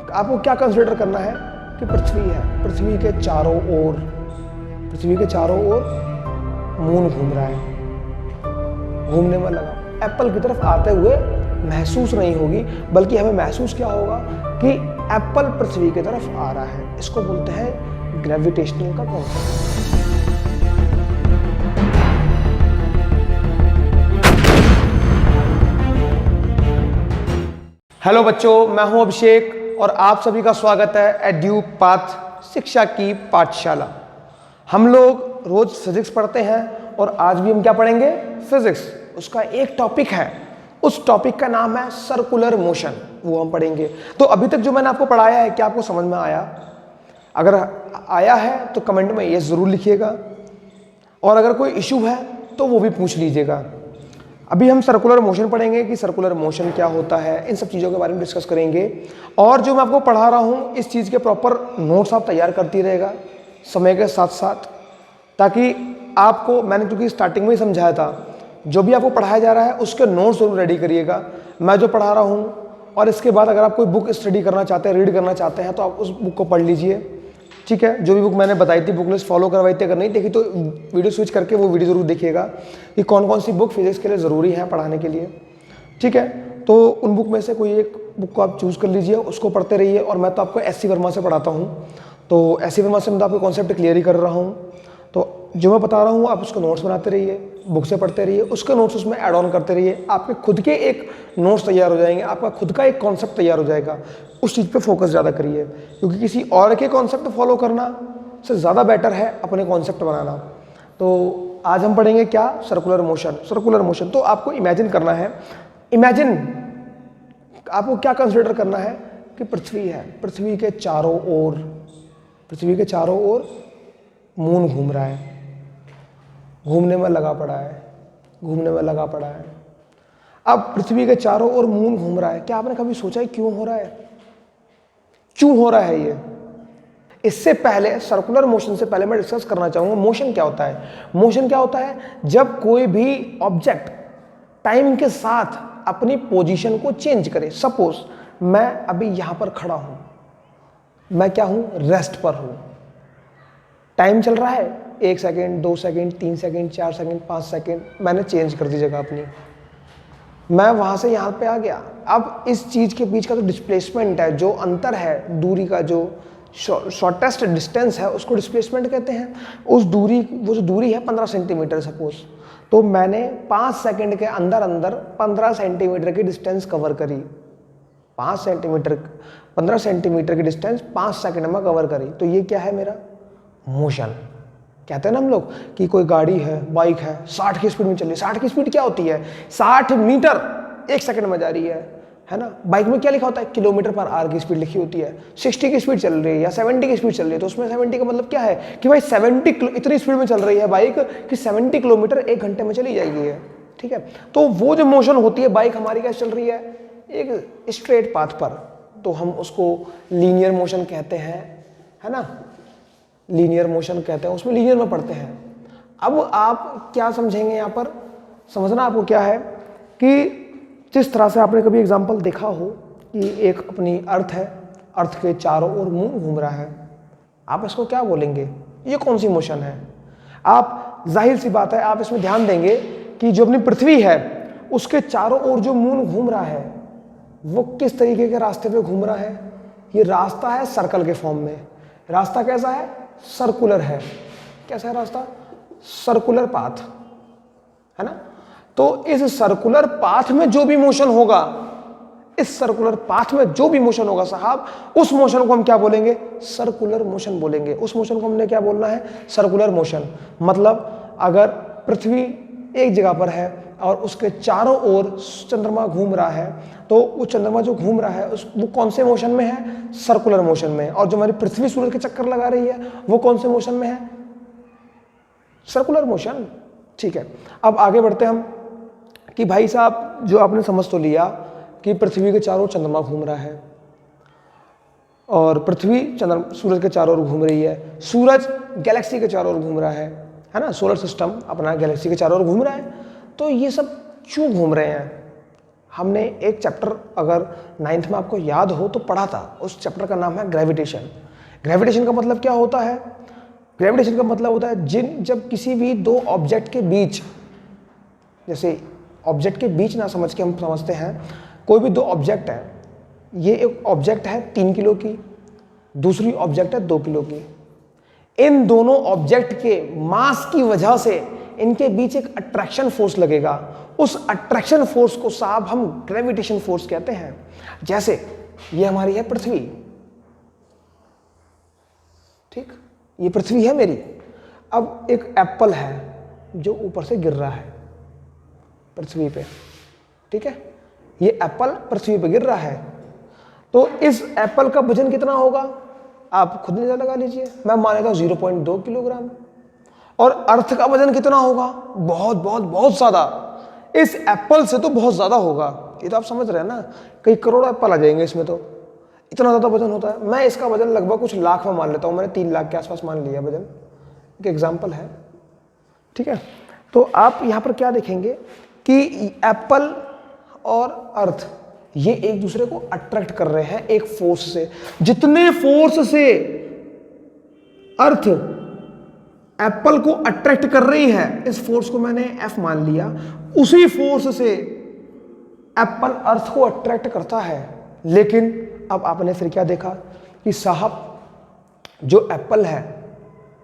आपको क्या कंसिडर करना है कि पृथ्वी है, पृथ्वी के चारों ओर मून घूम रहा है, घूमने में लगा। एप्पल की तरफ आते हुए महसूस नहीं होगी, बल्कि हमें महसूस क्या होगा कि एप्पल पृथ्वी की तरफ आ रहा है। इसको बोलते हैं ग्रेविटेशनल का कॉन्सेप्ट। हेलो बच्चों, मैं हूं अभिषेक और आप सभी का स्वागत है एड्यू पाथ शिक्षा की पाठशाला। हम लोग रोज फिजिक्स पढ़ते हैं और आज भी हम क्या पढ़ेंगे? फिजिक्स। उसका एक टॉपिक है, उस टॉपिक का नाम है सर्कुलर मोशन, वो हम पढ़ेंगे। तो अभी तक जो मैंने आपको पढ़ाया है, क्या आपको समझ में आया? अगर आया है तो कमेंट में ये जरूर लिखिएगा, और अगर कोई इशू है तो वो भी पूछ लीजिएगा। अभी हम सर्कुलर मोशन पढ़ेंगे कि सर्कुलर मोशन क्या होता है, इन सब चीज़ों के बारे में डिस्कस करेंगे। और जो मैं आपको पढ़ा रहा हूँ, इस चीज़ के प्रॉपर नोट्स आप तैयार करती रहेगा समय के साथ साथ, ताकि आपको, मैंने क्योंकि स्टार्टिंग में ही समझाया था, जो भी आपको पढ़ाया जा रहा है उसके नोट्स जरूर रेडी करिएगा। मैं जो पढ़ा रहा हूँ, और इसके बाद अगर आप कोई बुक स्टडी करना चाहते हैं, रीड करना चाहते हैं, तो आप उस बुक को पढ़ लीजिए। ठीक है, जो भी बुक मैंने बताई थी, बुक लिस्ट फॉलो करवाई थी। अगर नहीं देखी तो वीडियो स्विच करके वो वीडियो जरूर देखिएगा कि कौन कौन सी बुक फिजिक्स के लिए ज़रूरी है पढ़ाने के लिए। ठीक है, तो उन बुक में से कोई एक बुक को आप चूज़ कर लीजिए, उसको पढ़ते रहिए। और मैं तो आपको एस.सी. वर्मा से पढ़ाता हूँ, तो एस.सी. वर्मा से मैं तो आपको कॉन्सेप्ट क्लियर ही कर रहा हूँ। तो जो मैं बता रहा हूँ आप उसको नोट्स बनाते रहिए, बुक से पढ़ते रहिए, उसके नोट्स उसमें ऐड ऑन करते रहिए। आपके खुद के एक नोट्स तैयार हो जाएंगे, आपका खुद का एक कॉन्सेप्ट तैयार हो जाएगा। उस चीज़ पे फोकस ज़्यादा करिए, क्योंकि किसी और के कॉन्सेप्ट फॉलो करना से ज़्यादा बेटर है अपने कॉन्सेप्ट बनाना। तो आज हम पढ़ेंगे क्या? Circular motion. सर्कुलर मोशन तो आपको इमेजिन करना है। इमेजिन आपको क्या कंसिडर करना है कि पृथ्वी है, पृथ्वी के चारों ओर मून घूम रहा है, घूमने में लगा पड़ा है। अब पृथ्वी के चारों ओर मून घूम रहा है। क्या आपने कभी सोचा है क्यों हो रहा है? क्यों हो रहा है ये? इससे पहले, सर्कुलर मोशन से पहले मैं डिस्कस करना चाहूंगा मोशन क्या होता है। मोशन क्या होता है? जब कोई भी ऑब्जेक्ट टाइम के साथ अपनी पोजीशन को चेंज करे। सपोज मैं अभी यहां पर खड़ा हूं, मैं क्या हूं? रेस्ट पर हूं। टाइम चल रहा है 1 second, 2 second, 3 second, 4 second, 5 second, मैंने चेंज कर दी जगह अपनी, मैं वहां से यहां पे आ गया। अब इस चीज के बीच का जो डिस्प्लेसमेंट है, जो अंतर है, दूरी का जो शॉर्टेस्ट डिस्टेंस है, उसको डिस्प्लेसमेंट कहते हैं। उस दूरी, वो जो दूरी है 15 सेंटीमीटर सपोज, तो मैंने 5 सेकेंड के अंदर अंदर 15 सेंटीमीटर की डिस्टेंस कवर करी। 15 सेंटीमीटर की डिस्टेंस 5 सेकेंड में कवर करी। तो ये क्या है? मेरा मोशन। कहते हैं ना हम लोग कि कोई गाड़ी है, बाइक है, 60 की स्पीड में चल रही है। 60 की स्पीड क्या होती है? 60 मीटर 1 सेकंड में जा रही है ना। बाइक में क्या लिखा होता है? किलोमीटर पर आवर की स्पीड लिखी होती है। 60 की स्पीड चल रही है या 70 की स्पीड चल रही है, तो उसमें 70 का मतलब क्या है कि भाई 70 इतनी स्पीड में चल रही है बाइक कि 70 किलोमीटर 1 घंटे में चली जाएगी है। ठीक है, तो वो जो मोशन होती है, बाइक हमारी क्या चल रही है? एक स्ट्रेट पाथ पर, तो हम उसको लीनियर मोशन कहते हैं, है ना। लीनियर मोशन कहते हैं, उसमें लीनियर में पढ़ते हैं। अब आप क्या समझेंगे यहाँ पर? समझना आपको क्या है कि जिस तरह से आपने कभी एग्जांपल देखा हो कि एक अपनी अर्थ है, अर्थ के चारों ओर मून घूम रहा है, आप इसको क्या बोलेंगे? ये कौन सी मोशन है? आप, जाहिर सी बात है, आप इसमें ध्यान देंगे कि जो अपनी पृथ्वी है उसके चारों ओर जो मून घूम रहा है, वो किस तरीके के रास्ते पे घूम रहा है? ये रास्ता है सर्कल के फॉर्म में। रास्ता कैसा है? सर्कुलर है। कैसा है रास्ता? सर्कुलर पाथ, है ना। तो इस सर्कुलर पाथ में जो भी मोशन होगा, साहब, उस मोशन को हम क्या बोलेंगे? सर्कुलर मोशन बोलेंगे। उस मोशन को हमने क्या बोलना है? Circular motion. मतलब अगर पृथ्वी एक जगह पर है और उसके चारों ओर चंद्रमा घूम रहा है, तो वो चंद्रमा जो घूम रहा है वो कौन से मोशन में है? सर्कुलर मोशन में। और जो हमारी पृथ्वी सूरज के चक्कर लगा रही है, वो कौन से मोशन में है? Circular motion. ठीक है, अब आगे बढ़ते हैं हम कि भाई साहब, जो आपने समझ तो लिया कि पृथ्वी के चारों चंद्रमा घूम रहा है और पृथ्वी सूरज के चारों ओर घूम रही है, सूरज गैलेक्सी के चारों ओर घूम रहा है ना। सोलर सिस्टम अपना गैलेक्सी के चारों ओर घूम रहा है। तो ये सब क्यों घूम रहे हैं? हमने एक चैप्टर अगर 9th में आपको याद हो तो पढ़ा था, उस चैप्टर का नाम है ग्रेविटेशन। ग्रेविटेशन का मतलब क्या होता है? ग्रेविटेशन का मतलब होता है जब किसी भी दो ऑब्जेक्ट के बीच, जैसे ऑब्जेक्ट के बीच ना समझ के हम समझते हैं कोई भी दो ऑब्जेक्ट है, ये एक ऑब्जेक्ट है 3 किलो की, दूसरी ऑब्जेक्ट है 2 किलो की। इन दोनों ऑब्जेक्ट के मास की वजह से इनके बीच एक अट्रैक्शन फोर्स लगेगा। उस अट्रैक्शन फोर्स को साहब हम ग्रेविटेशन फोर्स कहते हैं। जैसे ये हमारी है पृथ्वी, ठीक, ये पृथ्वी है मेरी। अब एक एप्पल है जो ऊपर से गिर रहा है पृथ्वी पे, ठीक है, ये एप्पल पृथ्वी पे गिर रहा है, तो इस एप्पल का वजन कितना होगा आप खुद अंदाजा लगा लीजिए। मैं मान लेता हूं 0.2 किलोग्राम। और अर्थ का वजन कितना होगा? बहुत बहुत बहुत ज्यादा, इस एप्पल से तो बहुत ज्यादा होगा। ये तो आप समझ रहे हैं ना, कई करोड़ एप्पल आ जाएंगे इसमें, तो इतना ज्यादा वजन होता है। मैं इसका वजन लगभग कुछ लाख में मान लेता हूं, मैंने 3 लाख के आसपास मान लिया वजन, एक एग्जाम्पल है, ठीक है। तो आप यहां पर क्या देखेंगे कि एप्पल और अर्थ ये एक दूसरे को अट्रैक्ट कर रहे हैं एक फोर्स से। जितने फोर्स से अर्थ एप्पल को अट्रैक्ट कर रही है, इस फोर्स को मैंने F मान लिया, उसी फोर्स से एप्पल अर्थ को अट्रैक्ट करता है। लेकिन अब आपने फिर क्या देखा कि साहब जो एप्पल है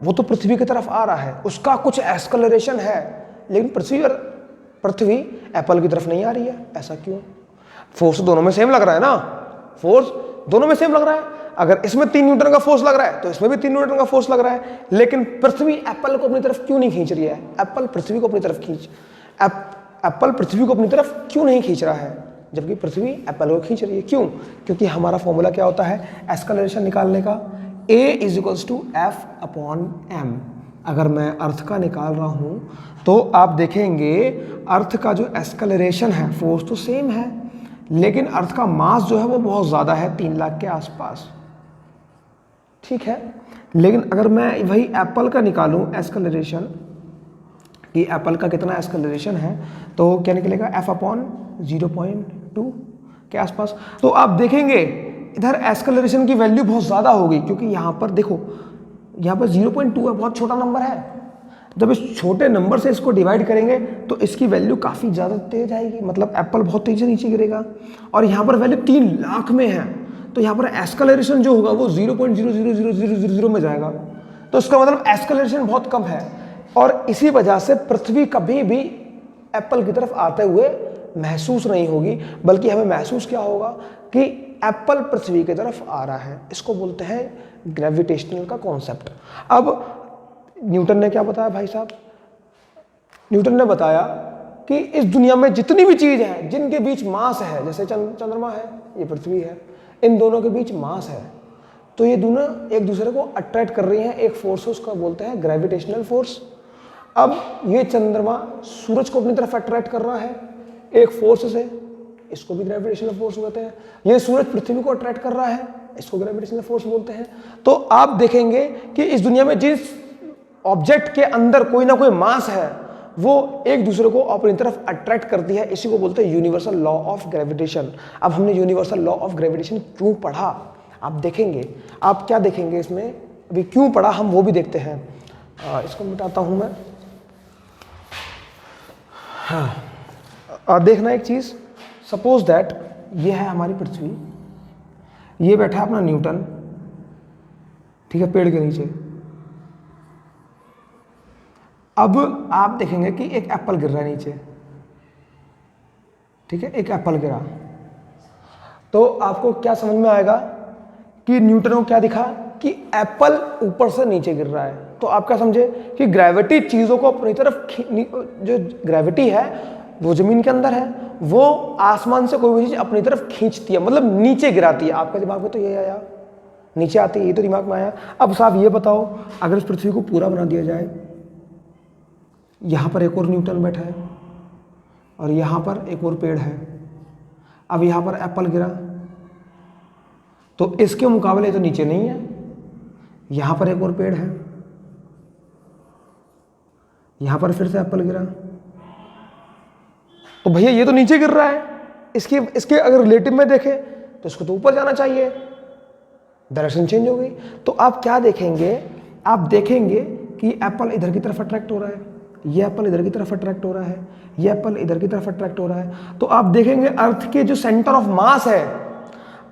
वो तो पृथ्वी की तरफ आ रहा है, उसका कुछ एक्सेलरेशन है, लेकिन पृथ्वी एप्पल की तरफ नहीं आ रही है। ऐसा क्यों? फोर्स दोनों में सेम लग रहा है ना, फोर्स दोनों में सेम लग रहा है। अगर इसमें 3 न्यूटन का फोर्स लग रहा है तो इसमें भी 3 न्यूटन का फोर्स लग रहा है, लेकिन पृथ्वी एप्पल को अपनी तरफ क्यों नहीं खींच रही है? एप्पल पृथ्वी को अपनी तरफ एप्पल पृथ्वी को अपनी तरफ क्यों नहीं खींच रहा है, जबकि पृथ्वी एप्पल को खींच रही है? क्यों? क्योंकि हमारा फॉर्मूला क्या होता है एक्सेलरेशन निकालने का, A = F/m। अगर मैं अर्थ का निकाल रहा हूं तो आप देखेंगे अर्थ का जो एक्सेलरेशन है, फोर्स तो सेम है, लेकिन अर्थ का मास जो है वो बहुत ज़्यादा है, 3 लाख के आसपास, ठीक है। लेकिन अगर मैं वही एप्पल का निकालूं एक्सेलरेशन, कि एप्पल का कितना एक्सेलरेशन है, तो क्या निकलेगा F/0.2 के आसपास। तो आप देखेंगे इधर एक्सेलरेशन की वैल्यू बहुत ज़्यादा होगी, क्योंकि यहाँ पर देखो, यहाँ पर 0.2 है, बहुत छोटा नंबर है। जब इस छोटे नंबर से इसको डिवाइड करेंगे तो इसकी वैल्यू काफ़ी ज़्यादा तेज आएगी, मतलब एप्पल बहुत तेज़ी से नीचे गिरेगा। और यहाँ पर वैल्यू 3 लाख में है, तो यहाँ पर एक्सेलरेशन जो होगा वो 0.00000 में जाएगा। तो इसका मतलब एक्सेलरेशन बहुत कम है, और इसी वजह से पृथ्वी कभी भी एप्पल की तरफ आते हुए महसूस नहीं होगी, बल्कि हमें महसूस क्या होगा कि एप्पल पृथ्वी की तरफ आ रहा है। इसको बोलते हैं ग्रेविटेशनल का कॉन्सेप्ट। अब न्यूटन ने क्या बताया भाई साहब? न्यूटन ने बताया कि इस दुनिया में जितनी भी चीज है जिनके बीच मास है, जैसे चंद्रमा है, ये पृथ्वी है, इन दोनों के बीच मास है, तो ये दोनों एक दूसरे को अट्रैक्ट कर रही हैं एक फोर्स, उसका बोलते हैं ग्रेविटेशनल फोर्स। अब ये चंद्रमा सूरज को अपनी तरफ अट्रैक्ट कर रहा है एक फोर्स से, इसको भी ग्रेविटेशनल फोर्स बोलते हैं। ये सूरज पृथ्वी को अट्रैक्ट कर रहा है, इसको ग्रेविटेशनल फोर्स बोलते हैं। तो आप देखेंगे कि इस दुनिया में जिस ऑब्जेक्ट के अंदर कोई ना कोई मास है, वो एक दूसरे को अपनी तरफ अट्रैक्ट करती है, इसी को बोलते हैं यूनिवर्सल लॉ ऑफ ग्रेविटेशन। अब हमने यूनिवर्सल लॉ ऑफ ग्रेविटेशन क्यों पढ़ा, आप देखेंगे, आप क्या देखेंगे इसमें, अभी क्यों पढ़ा हम वो भी देखते हैं। इसको मिटाता हूं मैं। हाँ, देखना एक चीज, सपोज दैट ये है हमारी पृथ्वी, ये बैठा है अपना न्यूटन, ठीक है, पेड़ के नीचे। अब आप देखेंगे कि एक एप्पल गिर रहा है नीचे, ठीक है, एक एप्पल गिरा, तो आपको क्या समझ में आएगा कि न्यूटन को क्या दिखा कि एप्पल ऊपर से नीचे गिर रहा है। तो आप क्या समझे कि ग्रेविटी चीजों को अपनी तरफ, जो ग्रेविटी है वो जमीन के अंदर है, वो आसमान से कोई भी चीज अपनी तरफ खींचती है, मतलब नीचे गिराती है। आपके दिमाग में तो ये आया, नीचे आती है, ये तो दिमाग में आया। अब साहब ये बताओ, अगर इस पृथ्वी को पूरा बना दिया जाए, यहां पर एक और न्यूटन बैठा है और यहां पर एक और पेड़ है, अब यहां पर एप्पल गिरा, तो इसके मुकाबले तो नीचे नहीं है, यहां पर एक और पेड़ है, यहां पर फिर से एप्पल गिरा, तो भैया ये तो नीचे गिर रहा है, इसके इसके अगर रिलेटिव में देखें तो इसको तो ऊपर जाना चाहिए, डायरेक्शन चेंज हो गई। तो आप क्या देखेंगे, आप देखेंगे कि एप्पल इधर की तरफ अट्रैक्ट हो रहा है, ये एप्पल इधर की तरफ अट्रैक्ट हो रहा है, ये एप्पल इधर की तरफ अट्रैक्ट हो रहा है। तो आप देखेंगे अर्थ के जो सेंटर ऑफ मास है,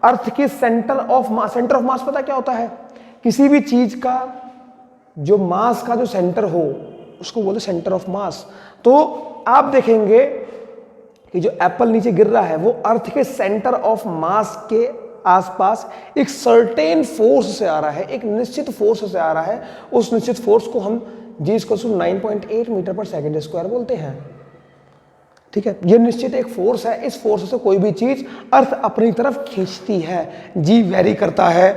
अर्थ के सेंटर ऑफ मास पता क्या होता है? किसी भी चीज का जो मास का जो सेंटर हो उसको बोलते सेंटर ऑफ मास। तो आप देखेंगे कि जो एप्पल नीचे गिर रहा है वो अर्थ के सेंटर ऑफ मास के आसपास एक सर्टेन फोर्स से आ रहा है, एक निश्चित फोर्स से आ रहा है। उस निश्चित फोर्स को हम G=9.8 मीटर पर सेकंड स्क्वायर बोलते हैं। ठीक है, ये निश्चित एक फोर्स है, इस फोर्स से कोई भी चीज अर्थ अपनी तरफ खींचती है। जी वेरी करता है,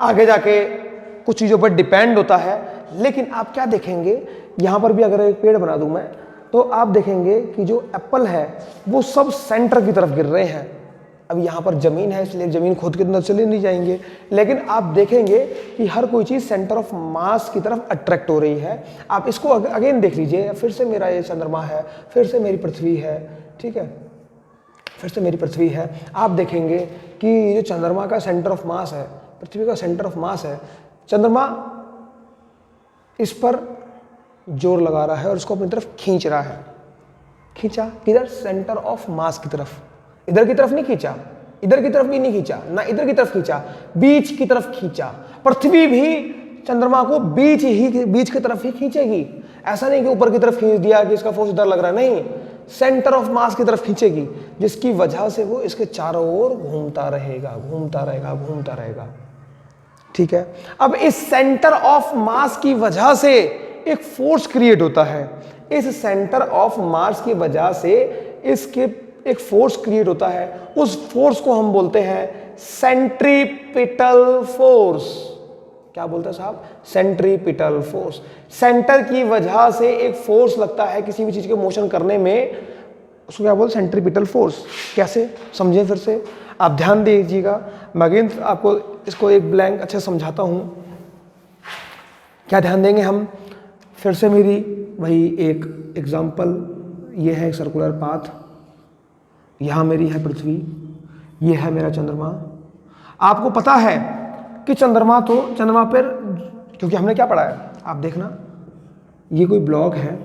आगे जाके कुछ चीजों पर डिपेंड होता है। लेकिन आप क्या देखेंगे, यहां पर भी अगर एक पेड़ बना दूं मैं, तो आप देखेंगे कि जो एप्पल है वो सब सेंटर की तरफ गिर रहे हैं। अब यहाँ पर जमीन है इसलिए जमीन खोद के अंदर चले नहीं जाएंगे, लेकिन आप देखेंगे कि हर कोई चीज़ सेंटर ऑफ मास की तरफ अट्रैक्ट हो रही है। आप इसको अगेन देख लीजिए, फिर से मेरा ये चंद्रमा है, फिर से मेरी पृथ्वी है, ठीक है, फिर से मेरी पृथ्वी है। आप देखेंगे कि जो चंद्रमा का सेंटर ऑफ मास है, पृथ्वी का सेंटर ऑफ मास है, चंद्रमा इस पर जोर लगा रहा है और इसको अपनी तरफ खींच रहा है। खींचा किधर? सेंटर ऑफ मास की तरफ। इधर की तरफ नहीं खींचा, इधर की तरफ भी नहीं खींचा, ना इधर की तरफ खींचा, बीच की तरफ खींचा। पृथ्वी भी चंद्रमा को बीच की तरफ ही खींचेगी। ऐसा नहीं कि ऊपर की तरफ खींच दिया कि इसका फोर्स इधर लग रहा है, नहीं, सेंटर ऑफ मास की तरफ खींचेगी, जिसकी वजह से वो इसके चारों ओर घूमता रहेगा, घूमता रहेगा, घूमता रहेगा। ठीक है, अब इस सेंटर ऑफ मास की वजह से एक फोर्स क्रिएट होता है। इस सेंटर ऑफ मास की वजह से इसके एक फोर्स क्रिएट होता है। उस फोर्स को हम बोलते हैं सेंट्रीपिटल फोर्स। क्या बोलते हैं साहब? Centripetal force. सेंटर की वजह से एक फोर्स लगता है किसी भी चीज के मोशन करने में, उसको क्या बोलते हैं? Centripetal force. कैसे समझें? फिर से आप ध्यान दीजिएगा, मैं अगेन आपको इसको एक ब्लैंक अच्छे समझाता हूं। क्या ध्यान देंगे हम? फिर से मेरी वही एक एग्जाम्पल, ये है एक सर्कुलर पाथ, यहाँ मेरी है पृथ्वी, ये है मेरा चंद्रमा। आपको पता है कि चंद्रमा पर, क्योंकि हमने क्या पढ़ा है, आप देखना, ये कोई ब्लॉक है,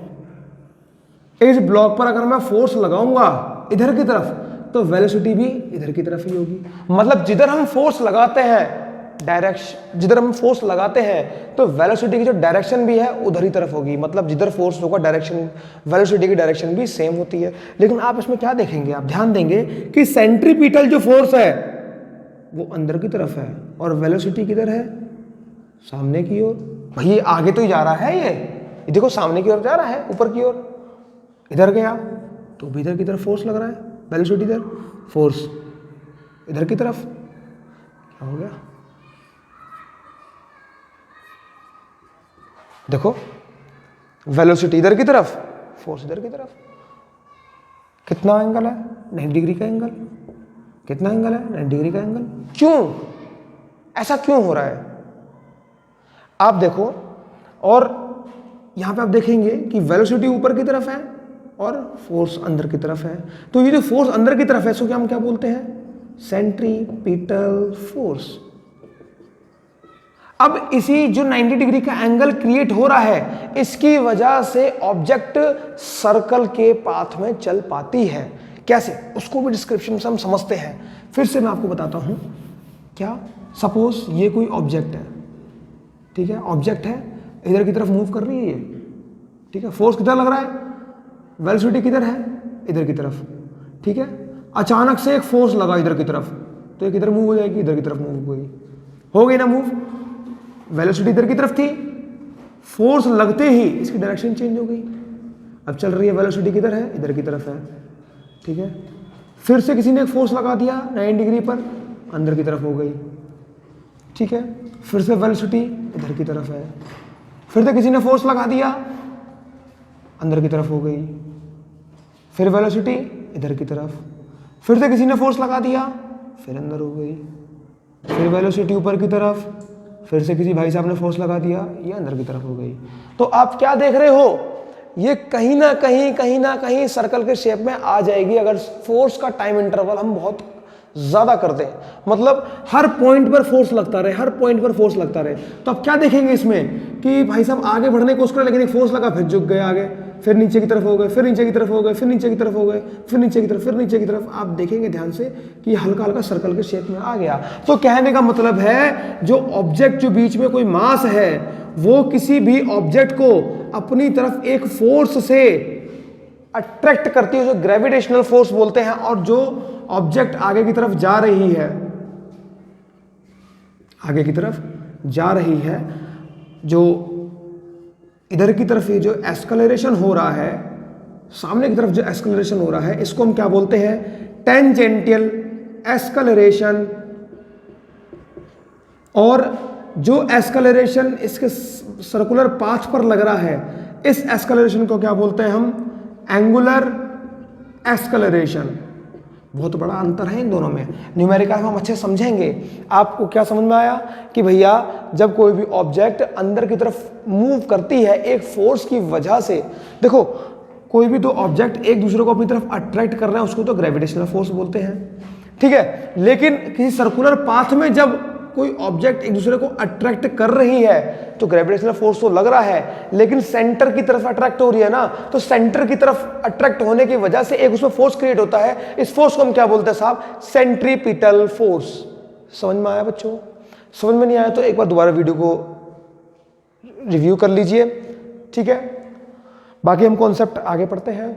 इस ब्लॉक पर अगर मैं फोर्स लगाऊंगा इधर की तरफ तो वेलोसिटी भी इधर की तरफ ही होगी। मतलब जिधर हम फोर्स लगाते हैं जिधर हम फोर्स लगाते हैं तो वेलोसिटी की जो डायरेक्शन भी है उधर ही तरफ होगी। मतलब जिधर फोर्स होगा डायरेक्शन, वेलोसिटी की डायरेक्शन भी सेम होती है। लेकिन आप इसमें क्या देखेंगे, आप ध्यान देंगे कि सेंट्रीपिटल जो फोर्स है वो अंदर की तरफ है और वेलोसिटी किधर है? सामने की ओर। भाई आगे तो ही जा रहा है, ये देखो सामने की ओर जा रहा है, ऊपर की ओर। इधर गया तो भी इधर की तरफ फोर्स लग रहा है, वेलोसिटी इधर, फोर्स इधर की तरफ। क्या हो गया? देखो, वेलोसिटी इधर की तरफ, फोर्स इधर की तरफ। कितना एंगल है? 90 डिग्री का एंगल। कितना एंगल है? 90 डिग्री का एंगल। क्यों ऐसा क्यों हो रहा है? आप देखो, और यहां पे आप देखेंगे कि वेलोसिटी ऊपर की तरफ है और फोर्स अंदर की तरफ है। तो ये जो फोर्स अंदर की तरफ है इसको हम क्या बोलते हैं? Centripetal force. अब इसी जो 90 डिग्री का एंगल क्रिएट हो रहा है, इसकी वजह से ऑब्जेक्ट सर्कल के पाथ में चल पाती है। कैसे? उसको भी डिस्क्रिप्शन से हम समझते हैं। फिर से मैं आपको बताता हूं। क्या? सपोज ये कोई ऑब्जेक्ट है, ठीक है, ऑब्जेक्ट है, इधर की तरफ मूव कर रही है ये, ठीक है, फोर्स किधर लग रहा है? वेलोसिटी किधर है? इधर की तरफ, ठीक है। अचानक से एक फोर्स लगा इधर की तरफ, तो एक इधर मूव हो जाएगी, इधर की तरफ मूव हो गई ना मूव। वेलोसिटी इधर की तरफ थी, फोर्स लगते ही इसकी डायरेक्शन चेंज हो गई, अब चल रही है, वेलोसिटी किधर है? इधर की तरफ है, ठीक है। फिर से किसी ने एक फोर्स लगा दिया 90 डिग्री पर, अंदर की तरफ हो गई, ठीक है। फिर से वेलोसिटी इधर की तरफ है, फिर से किसी ने फोर्स लगा दिया, अंदर की तरफ हो गई, फिर वेलोसिटी इधर की तरफ, फिर से किसी ने फोर्स लगा दिया, फिर अंदर हो गई, फिर वेलोसिटी ऊपर की तरफ, फिर से किसी भाई साहब ने फोर्स लगा दिया, ये अंदर की तरफ हो गई। तो आप क्या देख रहे हो? ये कहीं ना कहीं सर्कल के शेप में आ जाएगी अगर फोर्स का टाइम इंटरवल हम बहुत ज्यादा कर दें। मतलब हर पॉइंट पर फोर्स लगता रहे, हर पॉइंट पर फोर्स लगता रहे। तो आप क्या देखेंगे इसमें कि भाई साहब आगे बढ़ने की कोशिश करें, लेकिन एक फोर्स लगा, फिर झुक गए आगे, फिर नीचे की तरफ हो गए, फिर नीचे की तरफ हो गए, फिर नीचे की तरफ हो गए, फिर नीचे की तरफ, फिर नीचे की तरफ। आप देखेंगे ध्यान से कि हल्का हल्का सर्कल के शेप में आ गया। तो कहने का मतलब है जो ऑब्जेक्ट, जो बीच में कोई मास है, वो किसी भी ऑब्जेक्ट को अपनी तरफ एक फोर्स से अट्रैक्ट करती है, जो ग्रेविटेशनल फोर्स बोलते हैं। और जो ऑब्जेक्ट आगे की तरफ जा रही है, आगे की तरफ जा रही है, जो इधर की तरफ ये जो एस्केलरेशन हो रहा है, सामने की तरफ जो एस्केलरेशन हो रहा है, इसको हम क्या बोलते हैं? टेंजेंटियल एस्केलरेशन। और जो एस्केलरेशन इसके सर्कुलर पाथ पर लग रहा है, इस एस्केलरेशन को क्या बोलते हैं हम? एंगुलर एस्केलरेशन। बहुत बड़ा अंतर है इन दोनों में। न्यूमेरिकल में हम अच्छे समझेंगे। आपको क्या समझ में आया कि भैया जब कोई भी ऑब्जेक्ट अंदर की तरफ मूव करती है एक फोर्स की वजह से, देखो कोई भी दो ऑब्जेक्ट एक दूसरे को अपनी तरफ अट्रैक्ट कर रहे हैं, उसको तो ग्रेविटेशनल फोर्स बोलते हैं, ठीक है। लेकिन किसी सर्कुलर पाथ में जब कोई ऑब्जेक्ट एक दूसरे को अट्रैक्ट कर रही है तो ग्रेविटेशनल फोर्स तो लग रहा है, लेकिन सेंटर की तरफ अट्रैक्ट हो रही है ना, तो सेंटर की तरफ अट्रैक्ट होने की वजह से एक उसमें फोर्स क्रिएट होता है। इस फोर्स को हम क्या बोलते हैं साहब? Centripetal force. समझ में आया बच्चों? समझ में नहीं आया तो एक बार दोबारा वीडियो को रिव्यू कर लीजिए, ठीक है। बाकी हम कॉन्सेप्ट आगे पढ़ते हैं।